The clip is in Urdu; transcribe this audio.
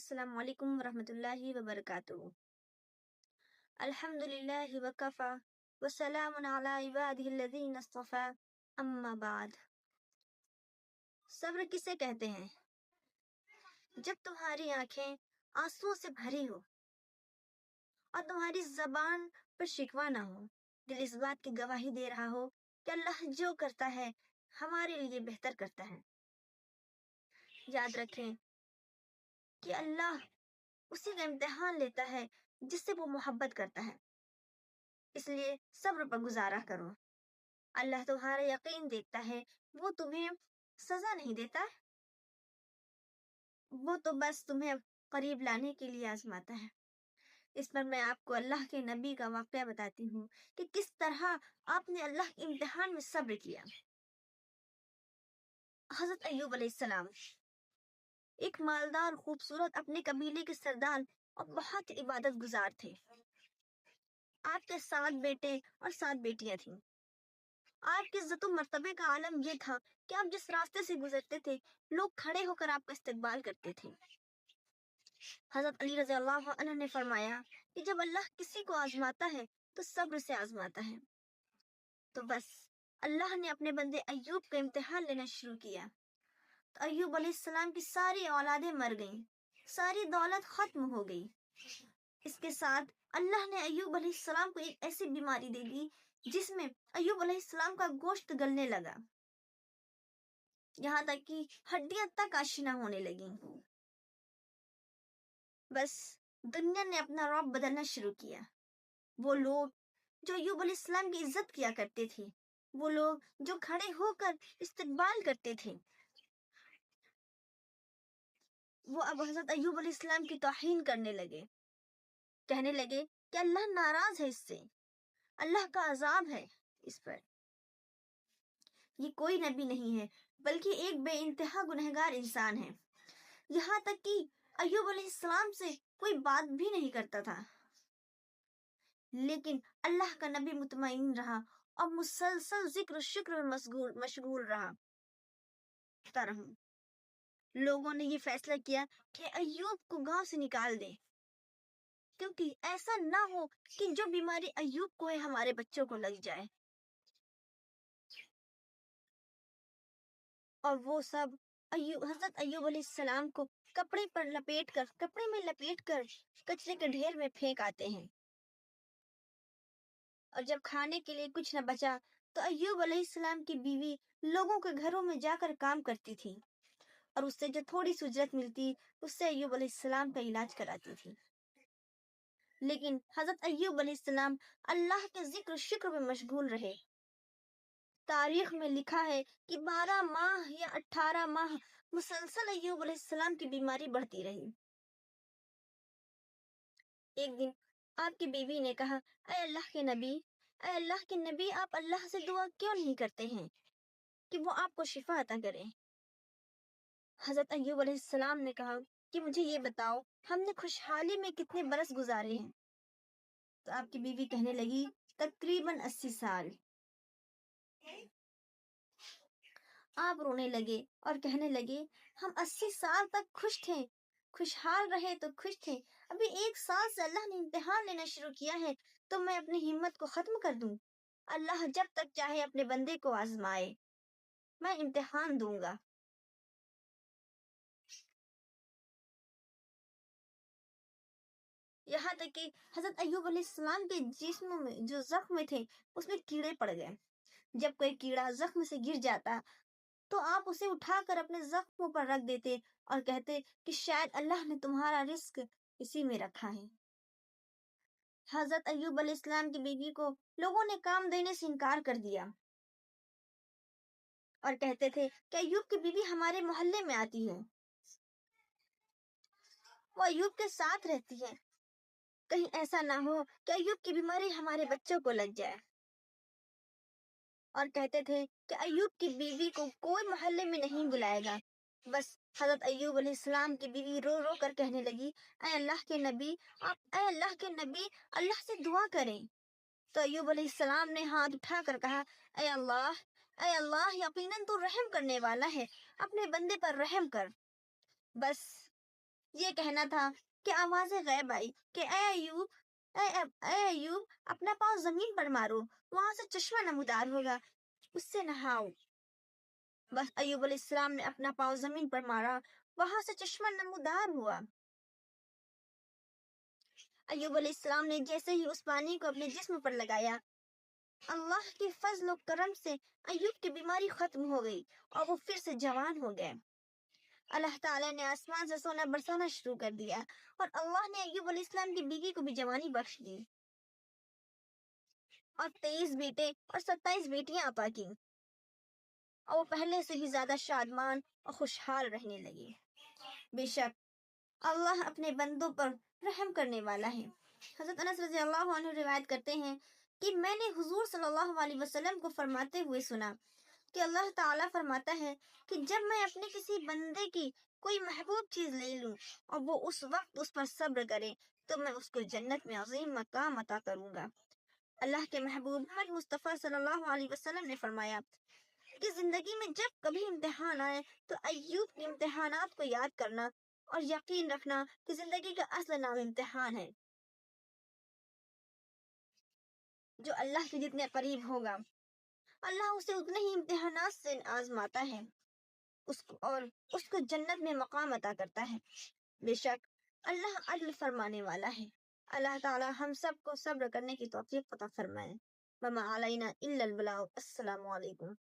السلام علیکم ورحمۃ اللہ وبرکاتہ۔ الحمد للہ وکفا وسلام علی عبادہ الذین اصطفی، اما بعد۔ صبر کسے کہتے ہیں؟ جب تمہاری آنکھیں آنسوؤں سے بھری ہو اور تمہاری زبان پر شکوہ نہ ہو، دل اس بات کی گواہی دے رہا ہو کہ اللہ جو کرتا ہے ہمارے لیے بہتر کرتا ہے۔ یاد رکھیں کہ اللہ اسی کا امتحان لیتا ہے جس سے وہ محبت کرتا ہے، اس لیے صبر پر گزارا کرو۔ اللہ تمہارا یقین دیکھتا ہے، وہ تمہیں سزا نہیں دیتا، وہ تو بس تمہیں قریب لانے کے لیے آزماتا ہے۔ اس پر میں آپ کو اللہ کے نبی کا واقعہ بتاتی ہوں کہ کس طرح آپ نے اللہ کے امتحان میں صبر کیا۔ حضرت ایوب علیہ السلام ایک مالدار، خوبصورت، اپنے قبیلے کے سردار اور بہت عبادت گزار تھے۔ آپ کے 7 بیٹے اور 7 بیٹیاں تھیں۔ آپ کی عزت و مرتبے کا عالم یہ تھا کہ آپ جس راستے سے گزرتے تھے لوگ کھڑے ہو کر آپ کا استقبال کرتے تھے۔ حضرت علی رضی اللہ عنہ نے فرمایا کہ جب اللہ کسی کو آزماتا ہے تو صبر سے آزماتا ہے۔ تو بس اللہ نے اپنے بندے ایوب کا امتحان لینا شروع کیا تو ایوب علیہ السلام کی ساری اولادیں مر گئیں، ساری دولت ختم ہو گئی۔ اس کے ساتھ اللہ نے ایوب علیہ السلام کو ایک ایسی بیماری دے دی جس میں ایوب علیہ السلام کا گوشت گلنے لگا، یہاں تک کہ ہڈیاں تک آشنا ہونے لگیں۔ بس دنیا نے اپنا رعب بدلنا شروع کیا۔ وہ لوگ جو ایوب علیہ السلام کی عزت کیا کرتے تھے، وہ لوگ جو کھڑے ہو کر استقبال کرتے تھے، وہ اب حضرت ایوب علیہ السلام کی توہین کرنے لگے، کہنے لگے کہ اللہ ناراض ہے اس سے، اللہ کا عذاب ہے اس پر۔ یہ کوئی نبی نہیں ہے بلکہ ایک بے انتہا گنہگار انسان ہے۔ یہاں تک کہ ایوب علیہ السلام سے کوئی بات بھی نہیں کرتا تھا، لیکن اللہ کا نبی مطمئن رہا اور مسلسل ذکر و شکر میں مشغول رہا۔ لوگوں نے یہ فیصلہ کیا کہ ایوب کو گاؤں سے نکال دیں، کیونکہ ایسا نہ ہو کہ جو بیماری ایوب کو ہے ہمارے بچوں کو لگ جائے۔ اور وہ سب حضرت ایوب علیہ السلام کو کپڑے میں لپیٹ کر کچرے کے ڈھیر میں پھینک آتے ہیں۔ اور جب کھانے کے لیے کچھ نہ بچا تو ایوب علیہ السلام کی بیوی لوگوں کے گھروں میں جا کر کام کرتی تھی اور اس سے جو تھوڑی سی اجرت ملتی اس سے ایوب علیہ السلام کا علاج کراتی تھی۔ لیکن حضرت ایوب علیہ السلام اللہ کے ذکر و شکر میں مشغول رہے۔ تاریخ میں لکھا ہے کہ 12 ماہ یا 18 ماہ مسلسل ایوب علیہ السلام کی بیماری بڑھتی رہی۔ ایک دن آپ کی بیوی نے کہا، اے اللہ کے نبی، آپ اللہ سے دعا کیوں نہیں کرتے ہیں کہ وہ آپ کو شفا عطا کرے؟ حضرت ایوب علیہ السلام نے کہا کہ مجھے یہ بتاؤ، ہم نے خوشحالی میں کتنے برس گزارے ہیں؟ تو آپ کی بیوی کہنے لگی، تقریباً 80 سال۔ آپ رونے لگے اور کہنے لگے، ہم 80 سال تک خوش تھے، خوشحال رہے تو خوش تھے، ابھی 1 سال سے اللہ نے امتحان لینا شروع کیا ہے تو میں اپنی ہمت کو ختم کر دوں؟ اللہ جب تک چاہے اپنے بندے کو آزمائے، میں امتحان دوں گا۔ یہاں تک کہ حضرت ایوب علیہ السلام کے جسم میں جو زخم تھے اس میں کیڑے پڑ گئے۔ جب کوئی کیڑا زخم سے گر جاتا تو آپ اسے اٹھا کر اپنے زخموں پر رکھ دیتے اور کہتے کہ شاید اللہ نے تمہارا رزق اسی میں رکھا ہے۔ حضرت ایوب علیہ السلام کی بیوی کو لوگوں نے کام دینے سے انکار کر دیا اور کہتے تھے کہ ایوب کی بیوی ہمارے محلے میں آتی ہے، وہ ایوب کے ساتھ رہتی ہے، کہیں ایسا نہ ہو کہ ایوب کی بیماری ہمارے بچوں کو لگ جائے۔ اور کہتے تھے کہ ایوب کی بیوی کو کوئی محلے میں نہیں بلائے گا۔ بس حضرت ایوب علیہ السلام کی بیوی رو رو کر کہنے لگی، اے اللہ کے نبی، اللہ سے دعا کریں۔ تو ایوب علیہ السلام نے ہاتھ اٹھا کر کہا، اے اللہ، یقیناً تو رحم کرنے والا ہے، اپنے بندے پر رحم کر۔ بس یہ کہنا تھا کہ آواز غیب آئی کہ اے ایوب، اے ایوب، اپنا پاؤں زمین پر مارو، وہاں سے چشمہ نمودار ہوگا، اس سے نہاؤ۔ بس ایوب علیہ السلام نے اپنا پاؤں زمین پر مارا، وہاں سے چشمہ نمودار ہوا۔ ایوب علیہ السلام نے جیسے ہی اس پانی کو اپنے جسم پر لگایا، اللہ کے فضل و کرم سے ایوب کی بیماری ختم ہو گئی اور وہ پھر سے جوان ہو گئے۔ اللہ تعالیٰ نے آسمان سے سونا برسانا شروع کر دیا اور اللہ نے ایوب علیہ السلام کی بیوی کو بھی جوانی بخش دی اور 23 بیٹے اور 27 بیٹیاں عطا کی، اور وہ پہلے سے بھی زیادہ شادمان اور خوشحال رہنے لگی۔ بے شک اللہ اپنے بندوں پر رحم کرنے والا ہے۔ حضرت انس رضی اللہ عنہ روایت کرتے ہیں کہ میں نے حضور صلی اللہ علیہ وسلم کو فرماتے ہوئے سنا کہ اللہ تعالیٰ فرماتا ہے کہ جب میں اپنے کسی بندے کی کوئی محبوب چیز لے لوں اور وہ اس وقت اس پر صبر کرے تو میں اس کو جنت میں عظیم مقام عطا کروں گا۔ اللہ کے محبوب محمد مصطفیٰ صلی اللہ علیہ وسلم نے فرمایا کہ زندگی میں جب کبھی امتحان آئے تو ایوب کے امتحانات کو یاد کرنا اور یقین رکھنا کہ زندگی کا اصل نام امتحان ہے۔ جو اللہ کے جتنے قریب ہوگا اللہ اسے اتنے ہی امتحانات سے آزماتا ہے اور اس کو جنت میں مقام عطا کرتا ہے۔ بے شک اللہ عدل فرمانے والا ہے۔ اللہ تعالی ہم سب کو صبر کرنے کی توفیق عطا فرمائے۔ وما علینا الا البلاغ۔ السلام علیکم۔